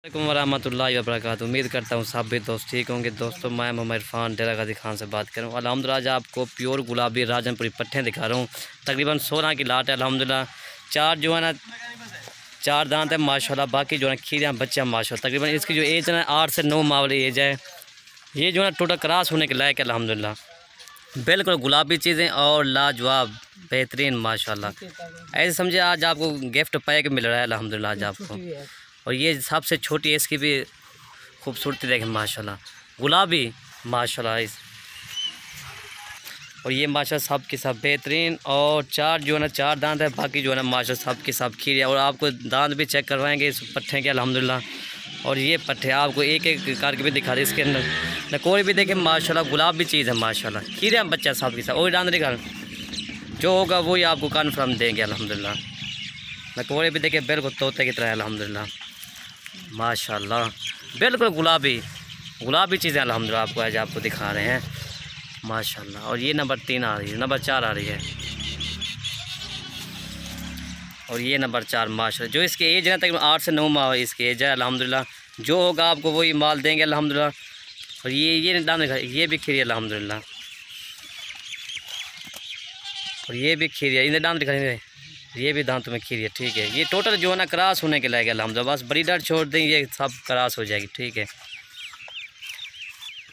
वालेकुम वरहमतुल्लाहि वबरकातुहू। उम्मीद करता हूँ सब भी दोस्त ठीक होंगे। दोस्तों मैं मोहम्मद इरफान डेरा गाजी खान से बात करूँ। अल्हम्दुलिल्लाह आज आपको प्योर गुलाबी राजनपुरी पट्ठे दिखा रहा हूँ। तकरीबन 16 की लाट है अल्हम्दुलिल्लाह। चार जो है ना चार दांत है माशाल्लाह। बाकी जो है खीरियाँ बच्चे हैं माशाल्लाह। तकरीबन इसकी जो एज है ना 8 से 9 माह वाली एज है। ये जो है टोटल क्रॉस होने के लायक है अल्हम्दुलिल्लाह। बिल्कुल गुलाबी चीज़ें और लाजवाब बेहतरीन माशाल्लाह। ऐसे समझे आज आपको गिफ्ट पैक मिल रहा है अल्हम्दुलिल्लाह आज आपको। और ये सबसे छोटी है, इसकी भी खूबसूरती देखें माशाल्लाह। गुलाबी माशाल्लाह और ये माशाल्लाह सब की सब बेहतरीन। और चार जो है ना चार दांत है। बाकी जो है ना माशाल्लाह सब की सब खीर है। और आपको दांत भी चेक करवाएंगे इस पट्ठे के अल्हम्दुलिल्लाह। और ये पट्ठे आपको एक एक करके भी दिखा रहे। इसके अंदर नकोर भी देखें माशाल्लाह। गुलाबी चीज़ है माशाल्लाह। खीरे हैं बच्चा सब की सब। और दांत दिखा जो होगा वही आपको कन्फर्म देंगे अल्हम्दुलिल्लाह। नकोरे भी देखें बिल्कुल तोते की तरह अल्हम्दुलिल्लाह माशाल्लाह। बिल्कुल गुलाबी चीज़ें अल्हम्दुलिल्लाह आपको आज आपको दिखा रहे हैं माशाल्लाह। और ये नंबर 3 आ रही है, नंबर 4 आ रही है। और ये नंबर 4 माशाल्लाह। जो इसकी एज है ना तकरीबन 8 से 9 माह इसकी एज है अल्हम्दुलिल्लाह। जो होगा आपको वही माल देंगे अल्हम्दुलिल्लाह। और ये दाम ये भी खीरी अल्हम्दुलिल्लाह। और ये भी खीरी है। इन्हें दाम दिखाएंगे। ये भी दांत में खीरी है ठीक है। ये टोटल जो है ना क्रॉस होने के लायक अल्हम्दुलिल्लाह। बस ब्रीडर छोड़ दें ये सब क्रॉस हो जाएगी ठीक है।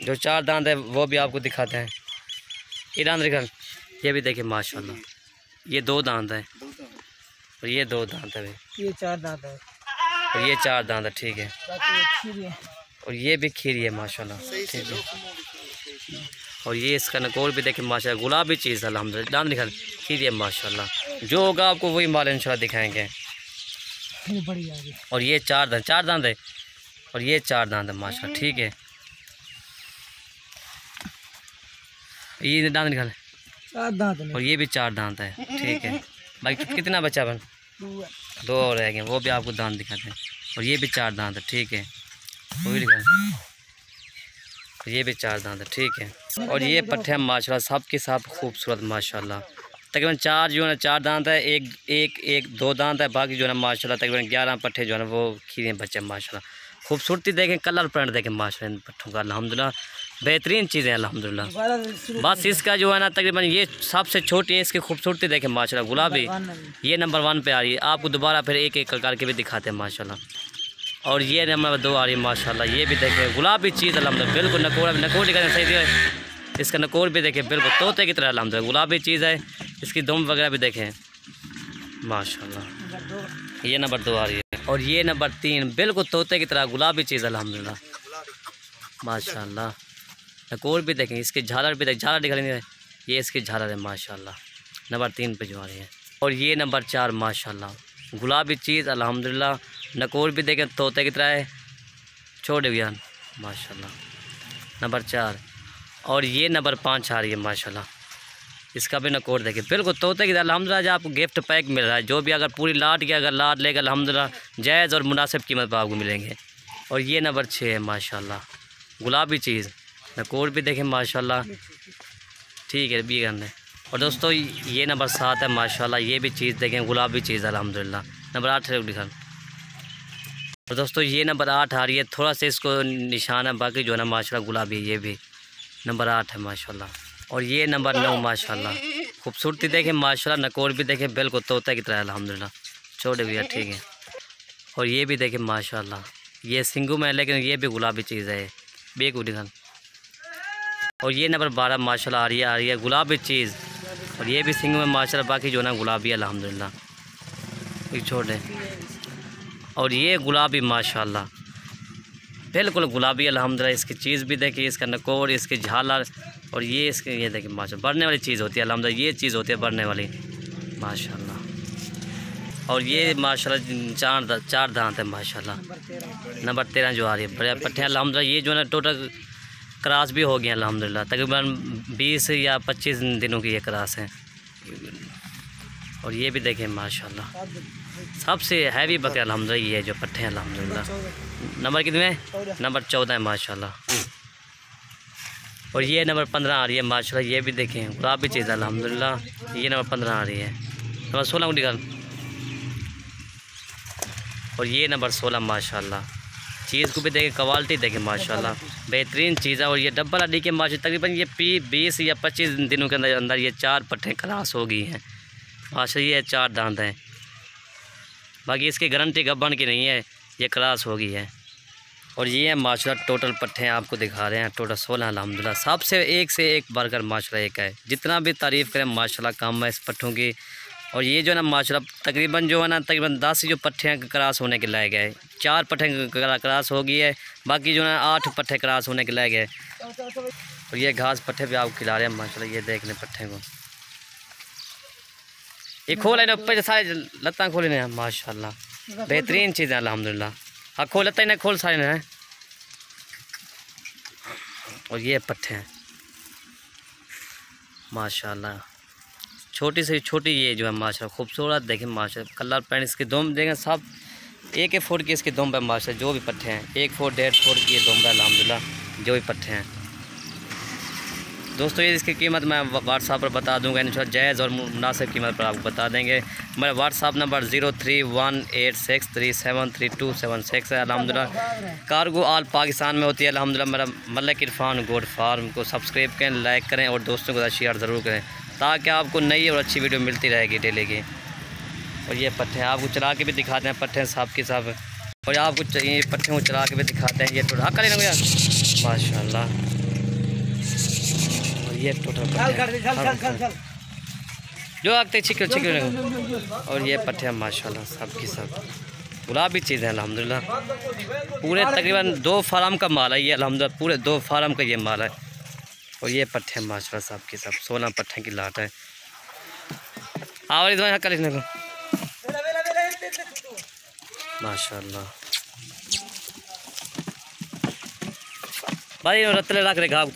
जो चार दांत है वो भी आपको दिखाते हैं। ये दांत दिखा ये भी देखिए माशाल्लाह। ये 2 दांत है और ये 2 दांत है। ये 4 दांत है और ये 4 दांत है ठीक है। और ये भी खीरी है माशाल्लाह ठीक है। और ये इसका नकोर भी देखें माशाल्लाह। गुलाबी चीज़ अल्हम्दुलिल्लाह। दांत दिखा खीरी है माशाल्लाह। जो होगा आपको वही माल इंशाल्लाह दिखाएंगे। और ये 4 दांत है। और ये 4 दांत है माशाल्लाह ठीक है। ये दांत निकाले 4 दांत और ये भी 4 दांत है ठीक है। बाकी कितना बचा बन 2 और रह गए वो भी आपको दांत दिखाते हैं। और ये भी 4 दांत है ठीक है। वो भी दिखा ये भी 4 दांत है ठीक है। और ये पट्ठे माशाल्लाह सब के सब खूबसूरत माशाल्लाह। तकरीबन 4 जो है ना 4 दांत है। एक 2 दांत है। बाकी जो है ना माशाल्लाह तकरीबन 11 पट्ठे जो है ना वो खीरे बच्चे माशाल्लाह। खूबसूरती देखें कलर प्रिंट देखें माशाल्लाह इन पट्ठों का अल्हम्दुलिल्लाह। बेहतरीन चीज़ें अल्हम्दुलिल्लाह। बस इसका जो है ना तकरीबन ये सबसे छोटी है। इसकी खूबसूरती देखें माशाल्लाह। गुलाबी ये नंबर 1 पे आ रही है। आपको दोबारा फिर एक एक करके भी दिखाते हैं माशाल्लाह। और ये नंबर 2 आ रही है माशाल्लाह। ये भी देखें गुलाबी चीज़ अल्हम्दुलिल्लाह। बिल्कुल नकोर दिखाते सही है। इसका नकोर भी देखें बिल्कुल तोते की तरह अल्हम्दुलिल्लाह। गुलाबी चीज़ है। इसकी दुम वगैरह भी देखें माशाल्लाह। ये नंबर 2 आ रही है। और ये नंबर 3 बिल्कुल तोते की तरह गुलाबी चीज़ अल्हम्दुलिल्लाह माशाल्लाह। नकोर भी देखें। इसके झालर भी देखें। झालर दिखा लेंगे। ये इसकी झालर है माशाल्लाह। नंबर 3 पे जो आ रही है। और ये नंबर 4 माशाल्लाह। गुलाबी चीज़ अल्हम्दुलिल्लाह। नकोर भी देखें तोते की तरह है। छोटे भैया माशाल्लाह नंबर 4। और ये नंबर 5 आ रही है माशाल्लाह। इसका भी नकोर देखिए बिल्कुल तोते की तरह अल्हम्दुलिल्लाह। आज आपको गिफ्ट पैक मिल रहा है। जो भी अगर पूरी लाट की अगर लाट लेगा अल्हम्दुलिल्लाह जायज़ और मुनासिब कीमत पर आपको मिलेंगे। और ये नंबर 6 है माशाल्लाह। गुलाबी चीज़ नकोर भी देखें माशाल्लाह ठीक है भी करने। और दोस्तों ये नंबर 7 है माशाल्लाह। ये भी चीज़ देखें गुलाबी चीज़ अल्हम्दुलिल्लाह। नंबर 8 है दिखा। और दोस्तों ये नंबर 8 आ रही है। थोड़ा सा इसको निशान है। बाकी जो है ना माशाल्लाह गुलाबी ये भी नंबर 8 है माशाल्लाह। और ये नंबर 9 माशाल्लाह। खूबसूरती देखें माशाल्लाह। नकोर भी देखें बिल्कुल तोता की तरह अल्हम्दुलिल्लाह। छोटे भैया ठीक है। और ये भी देखें माशाल्लाह। ये सिंगू में है लेकिन ये भी गुलाबी चीज़ है बेक दिखा। और ये नंबर 12 माशाल्लाह आ रही है गुलाबी चीज़। और ये भी सिंगू में माशाल्लाह। बाकी जो है ना गुलाबी अल्हम्दुलिल्लाह एक छोटे। और ये गुलाबी माशाल्लाह बिल्कुल गुलाबी अल्हम्दुलिल्लाह। इसकी चीज़ भी देखिए। इसका नकोर इसकी झालर और ये इसके ये देखिए माशाल्लाह बढ़ने वाली चीज़ होती है अल्हम्दुलिल्लाह। ये चीज़ होती है बढ़ने वाली माशाल्लाह। और ये माशाल्लाह 4 दांत है माशाल्लाह। नंबर 13 जो आ रही है बड़े पट्ठे अल्हम्दुलिल्लाह। ये जो है ना टोटल क्रॉस भी हो गए अल्हम्दुलिल्लाह। तकरीबन 20 या 25 दिनों की ये क्रॉस है। और ये भी देखें माशाल्लाह सबसे हैवी बकरे अल्हम्दुलिल्लाह ये जो पट्ठे हैं अल्हम्दुलिल्लाह। नंबर कितने हैं? नंबर 14 है माशाल्लाह। और ये नंबर 15 आ रही है माशाल्लाह। ये भी देखें गुलाबी चीज़ अल्हम्दुलिल्लाह। ये नंबर 15 आ रही है। नंबर 16 को निकाल। और ये नंबर 16 माशाल्लाह। चीज़ को भी देखें, क्वालिटी देखें माशाल्लाह बेहतरीन चीज़ है। और ये डबल हड्डी के माशा तकरीबन ये 20 या 25 दिनों के अंदर अंदर ये 4 पट्ठें क्रॉस हो गई हैं माशा। ये 4 दांत हैं, बाकी इसकी गारंटी गब्बन की नहीं है, ये क्रॉस हो गई है। और ये है माशाल्लाह टोटल पट्ठे आपको दिखा रहे हैं, टोटल 16 अल्हम्दुलिल्लाह। सबसे एक से एक बढ़कर माशाल्लाह एक है, जितना भी तारीफ़ करें माशाल्लाह कम है इस पट्ठों की। और ये जो है ना माशाल्लाह तकरीबन जो है ना तकरीबन 10 जो पट्ठे क्रॉस होने के लायक है। 4 पट्ठे क्रॉस हो गई है, बाकी जो है 8 पट्ठे क्रॉस होने के लायक है। और ये घास पट्ठे भी आपको खिला रहे हैं माशाल्लाह। ये देख लें पट्ठे को, ये खोले ना ऊपर सारे लत्ता खोले ने माशाल्लाह बेहतरीन चीज़ है अल्हम्दुलिल्लाह। हाँ खोल लत्ता ही खोल सारे ने। और ये पट्ठे हैं माशाल्लाह, छोटी से छोटी ये जो है माशाल्लाह खूबसूरत देखें माशाल्लाह। कलर पैंट इसके दुम देखें सब 1-1 फुट की इसकी दुम है माशाल्लाह। जो भी पट्ठे हैं 1 फुट 1.5 फुट की दुम है अल्हम्दुलिल्लाह जो भी पट्ठे हैं। दोस्तों ये इसकी कीमत मैं व्हाट्सएप पर बता दूंगा इंशाल्लाह, जायज़ और मुनासिब कीमत पर आपको बता देंगे। मेरा व्हाट्सएप नंबर 0318637276 है अल्हम्दुलिल्लाह। कार्गो ऑल पाकिस्तान में होती है अल्हम्दुलिल्लाह। मेरा मलिक इरफान गोट फार्म को सब्सक्राइब करें, लाइक करें और दोस्तों के साथ शेयर ज़रूर करें, ताकि आपको नई और अच्छी वीडियो मिलती रहेगी डेली की। और ये पट्ठे आपको चला के भी दिखाते हैं, पट्ठे सब के सब। और आपको ये पट्ठे को चला के भी दिखाते हैं। ये थोड़ा कर लेना माशाल्लाह। ये टोटल जो आगते छिके और ये पट्ठे माशाल्लाह सब की सब गुलाबी चीज़ है अल्हम्दुलिल्लाह। पूरे तकरीबन 2 फार्म का माल है ये अल्हम्दुलिल्लाह, पूरे 2 फार्म का ये माल है। और ये पट्ठे माशाल्लाह सब की सब 16 पट्ठे की लाट है। और कर लेने को माशाल्लाह भाई रतले रख रहे घाव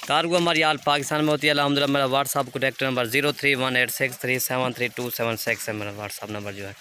कार्गो हमारी आल पाकिस्तान में होती है अल्हम्दुलिल्लाह। मेरा व्हाट्सअप कॉन्टैक्ट नंबर 0318637327 है, मेरा व्हाट्सअप नंबर जो है।